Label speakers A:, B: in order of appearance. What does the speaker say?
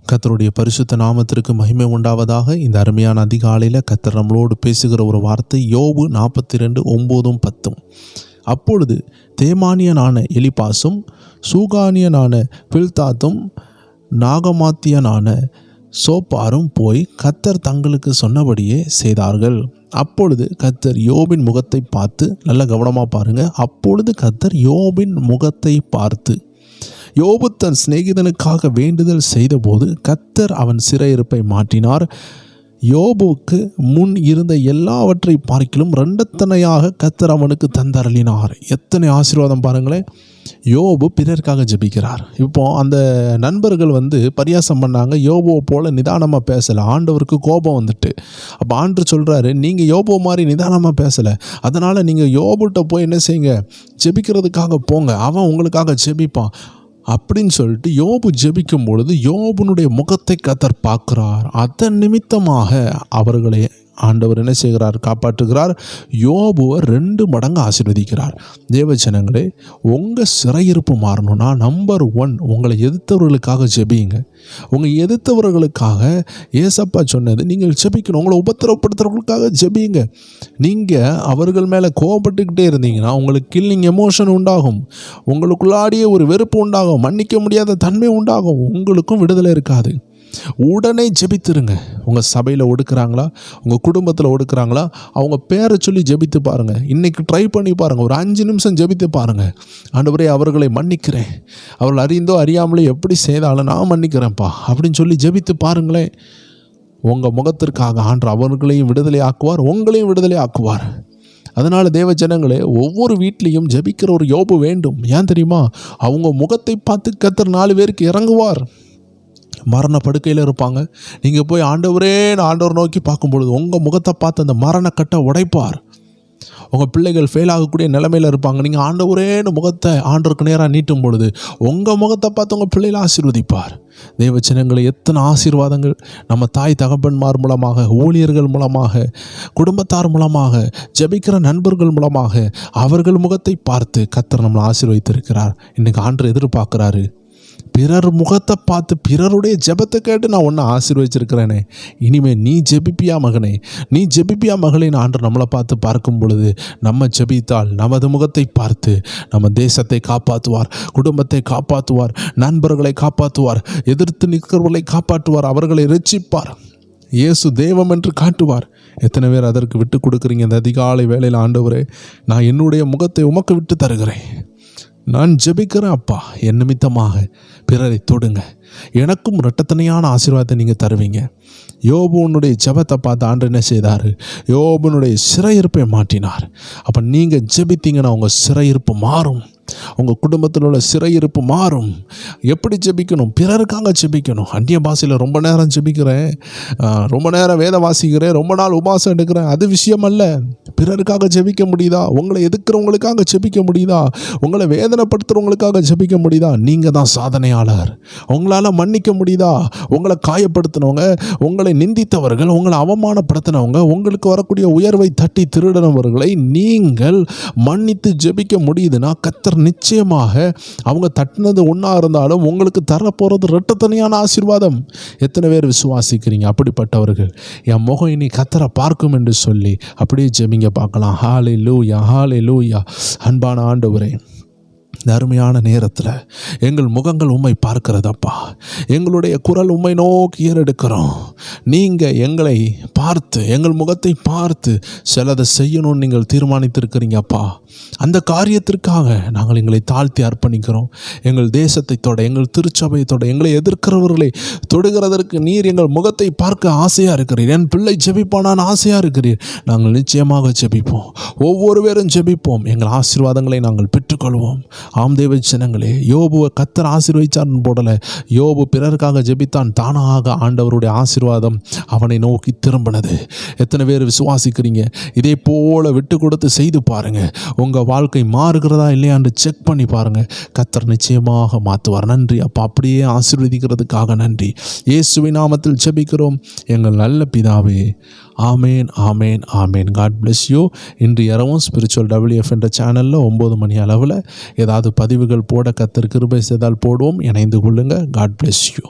A: கர்த்தருடைய பரிசுத்த நாமத்திற்கு மகிமை உண்டாவதாக. இந்த அருமையான அதிகாலையில் கர்த்தர் நம்மளோடு பேசுகிற ஒரு வார்த்தை யோபு 42:9-10. அப்பொழுது தேமானியனான எலிபாசும் சூகானியனான பில்தாத்தும் நாகமாத்தியனான சோப்பாரும் போய் கர்த்தர் தங்களுக்கு சொன்னபடியே செய்தார்கள். அப்பொழுது கர்த்தர் யோபின் முகத்தை பார்த்து, நல்ல கவனமாக பாருங்கள், அப்பொழுது கர்த்தர் யோபின் முகத்தை பார்த்து யோபு தன் சிநேகிதனுக்காக வேண்டுதல் செய்தபோது கர்த்தர் அவன் சிறையிருப்பை மாற்றினார். யோபுவுக்கு முன் இருந்த எல்லாவற்றை பார்க்கிலும் இரண்டத்தனையாக கர்த்தர் அவனுக்கு தந்தருளினார். எத்தனை ஆசீர்வாதம் பாருங்களேன். யோபு பிறருக்காக ஜெபிக்கிறார். இப்போ அந்த நண்பர்கள் பரியாசம் பண்ணாங்க, யோபுவை போல நிதானமாக பேசலை, ஆண்டவருக்கு கோபம் வந்துட்டு. அப்போ ஆண்டவர் சொல்கிறாரு, நீங்கள் யோபு மாதிரி நிதானமாக பேசலை, அதனால் நீங்கள் யோபுகிட்ட போய் என்ன செய்யுங்க, ஜெபிக்கிறதுக்காக போங்க, அவன் உங்களுக்காக ஜெபிப்பான் அப்படின்னு சொல்லிட்டு யோபு ஜெபிக்கும் பொழுது யோபுனுடைய முகத்தை கர்த்தர் பார்க்கிறார். அதன் நிமித்தமாக அவர்களை ஆண்டவர் என்ன செய்கிறார், காப்பாற்றுகிறார். யோபுவை 2 மடங்கு ஆசீர்வதிக்கிறார். தேவஜனங்களே, உங்கள் சிறையிருப்பு மாறணும்னா நம்பர் 1, உங்களை எதிர்த்தவர்களுக்காக ஜெபியுங்க. உங்கள் எதிர்த்தவர்களுக்காக ஏசப்பா சொன்னது, நீங்கள் ஜெபிக்கணும். உங்களை உபத்திரவப்படுத்துறவர்களுக்காக ஜெபியுங்க. நீங்கள் அவர்கள் மேலே கோபப்பட்டுக்கிட்டே இருந்தீங்கன்னா உங்களுக்கு கில்லிங் எமோஷன் உண்டாகும், உங்களுக்குள்ளாடியே ஒரு வெறுப்பு உண்டாகும், மன்னிக்க முடியாத தன்மை உண்டாகும், உங்களுக்கும் விடுதலை இருக்காது. உடனே ஜெபித்துருங்க. உங்கள் சபையில் ஒடுக்குறாங்களா, உங்கள் குடும்பத்தில் ஒடுக்குறாங்களா, அவங்க பேரை சொல்லி ஜெபித்து பாருங்கள். இன்றைக்கி ட்ரை பண்ணி பாருங்கள், ஒரு 5 நிமிஷம் ஜெபித்து பாருங்கள். ஆண்டவரே, அவர்களை மன்னிக்கிறேன், அவர்கள் அறிந்தோ அறியாமலே எப்படி செய்தாலும் நான் மன்னிக்கிறேன்ப்பா அப்படின்னு சொல்லி ஜெபித்து பாருங்களேன். உங்கள் முகத்திற்காக ஆண்டவர் அவர்களையும் விடுதலை ஆக்குவார், உங்களையும் விடுதலை ஆக்குவார். அதனால் தேவ ஜனங்களே, ஒவ்வொரு வீட்லேயும் ஜெபிக்கிற ஒரு யோபு வேண்டும். ஏன் தெரியுமா? அவங்க முகத்தை பார்த்து கர்த்தர் 4 பேருக்கு இறங்குவார். மரண படுக்கையில் இருப்பாங்க, நீங்கள் போய் ஆண்டவர் நோக்கி பார்க்கும் பொழுது உங்கள் முகத்தை பார்த்து அந்த மரணக்கட்டை உடைப்பார். உங்கள் பிள்ளைகள் ஃபெயில் ஆகக்கூடிய நிலைமையில் இருப்பாங்க, நீங்கள் ஆண்டவரேன்னு முகத்தை ஆண்டவருக்கு நேராக நீட்டும் பொழுது உங்கள் முகத்தை பார்த்து உங்கள் பிள்ளைகளை ஆசீர்வதிப்பார். தேவச்சனங்களை, எத்தனை ஆசீர்வாதங்கள் நம்ம தாய் தகப்பன்மார் மூலமாக, ஊழியர்கள் மூலமாக, குடும்பத்தார் மூலமாக, ஜெபிக்கிற நண்பர்கள் மூலமாக அவர்கள் முகத்தை பார்த்து கர்த்தர் நம்மளை ஆசீர்வதித்திருக்கிறார். இன்றைக்கி ஆண்டவர் எதிர்பார்க்குறாரு, பிறர் முகத்தை பார்த்து பிறருடைய ஜெபத்தை கேட்டு நான் ஒன்று ஆசீர்வதிச்சிருக்கிறேனே, இனிமேல் நீ ஜெபிப்பியா மகனே, நீ ஜெபிப்பியா மகளேன்னு ஆண்டவர் நம்மளை பார்த்து பார்க்கும் பொழுது நம்ம ஜெபித்தால் நமது முகத்தை பார்த்து நம்ம தேசத்தை காப்பாற்றுவார், குடும்பத்தை காப்பாற்றுவார், நண்பர்களை காப்பாற்றுவார், எதிர்த்து நிற்கிறவர்களை காப்பாற்றுவார், அவர்களை இரட்சிப்பார், இயேசு தெய்வம் என்று காட்டுவார். எத்தனை பேர் அதற்கு விட்டு கொடுக்குறீங்க? இந்த அதிகாலை வேளையில், ஆண்டவரே, நான் என்னுடைய முகத்தை உமக்கு விட்டு தருகிறேன், நான் ஜெபிக்கிறேன் அப்பா, என் நிமித்தமாக பிறரை தொடுங்க, எனக்கும் இரட்டத்தனையான ஆசீர்வாதத்தை நீங்கள் தருவீங்க. யோபுனுடைய ஜெபத்தை பார்த்து ஆண்டவர் என்ன செய்தார்? யோபுனுடைய சிறையிருப்பை மாற்றினார். அப்போ நீங்கள் ஜெபித்தீங்கன்னா உங்கள் சிறையிருப்பு மாறும், உங்கள் குடும்பத்தில் உள்ள சிறையிருப்பு மாறும். எப்படி ஜெபிக்கணும்? பிறருக்காக ஜெபிக்கணும். அந்நிய பாஷையில் ரொம்ப நேரம் ஜெபிக்கிறேன், ரொம்ப நேரம் வேத வாசிக்கிறேன், ரொம்ப நாள் உபாசம் எடுக்கிறேன், அது விஷயம் அல்ல. பிறருக்காக ஜெபிக்க முடியுதா? உங்களை எதிர்க்கிறவங்களுக்காக ஜெபிக்க முடியுதா? உங்களை வேதனைப்படுத்துகிறவங்களுக்காக ஜெபிக்க முடியுதா? நீங்கள் தான் சாதனையாளர். உங்களால் மன்னிக்க முடியுதா? உங்களை காயப்படுத்தினவங்க, உங்களை நிந்தித்தவர்கள், உங்களை அவமானப்படுத்தினவங்க, உங்களுக்கு வரக்கூடிய உயர்வை தட்டி திருடினவர்களை நீங்கள் மன்னித்து ஜெபிக்க முடியுதுன்னா கர்த்தர் நிச்சயமாக அவங்க தட்டினது ஒன்றா இருந்தாலும் உங்களுக்கு தரப்போகிறது இரட்டத்தனையான ஆசீர்வாதம். எத்தனை பேர் விசுவாசிக்கிறீங்க? அப்படிப்பட்டவர்கள் என் முகம் இனி கர்த்தரை பார்க்கும் என்று சொல்லி அப்படியே ஜெபிங்க பார்க்கலாம். ஹல்லேலூயா, ஹல்லேலூயா. அன்பான ஆண்டவரே, இந்த அருமையான நேரத்தில் எங்கள் முகங்கள் உம்மை பார்க்கிறதப்பா, எங்களுடைய குரல் உம்மை நோக்கி ஏறெடுக்கிறோம். நீங்கள் எங்களை பார்த்து, எங்கள் முகத்தை பார்த்து சிலதை செய்யணும்னு நீங்கள் தீர்மானித்திருக்கிறீங்கப்பா. அந்த காரியத்திற்காக நாங்கள் எங்களை தாழ்த்தி அர்ப்பணிக்கிறோம். எங்கள் தேசத்தை தொட, எங்கள் திருச்சபையை தொட, எங்களை எதிர்க்கிறவர்களை தொடுகிறதற்கு நீர் எங்கள் முகத்தை பார்க்க ஆசையாக இருக்கிறீர். என் பிள்ளை ஜெபிப்பானான் ஆசையாக இருக்கிறீர். நாங்கள் நிச்சயமாக ஜெபிப்போம், ஒவ்வொரு பேரும் ஜெபிப்போம், எங்கள் ஆசீர்வாதங்களை நாங்கள் பெற்றுக்கொள்வோம். ஆம் தேவ ஜனங்களே, யோபுவை கர்த்தர் ஆசீர்வதிச்சார்னு போடலை, யோபு பிறருக்காக ஜெபித்தான், தானாக ஆண்டவருடைய ஆசீர்வாதம் அவனை நோக்கி திரும்பினது. எத்தனை பேர் விசுவாசிக்கிறீங்க? இதே போல விட்டு கொடுத்து செய்து பாருங்கள். உங்கள் வாழ்க்கை மாறுகிறதா இல்லையான்னு செக் பண்ணி பாருங்கள். கர்த்தர் நிச்சயமாக மாற்றுவார். நன்றி அப்பா, அப்படியே ஆசீர்வதிக்கிறதுக்காக நன்றி. இயேசுவின் நாமத்தில் ஜெபிக்கிறோம் எங்கள் நல்ல பிதாவே. ஆமேன், ஆமேன், ஆமேன். God bless you. இன்று இரவும் ஸ்பிரிச்சுவல் WF என்ற சேனலில் 9 மணி அளவில் ஏதாவது பதிவுகள் போட கர்த்தர் கிருபை செய்தால் போடுவோம். இணைந்து கொள்ளுங்கள். God bless you.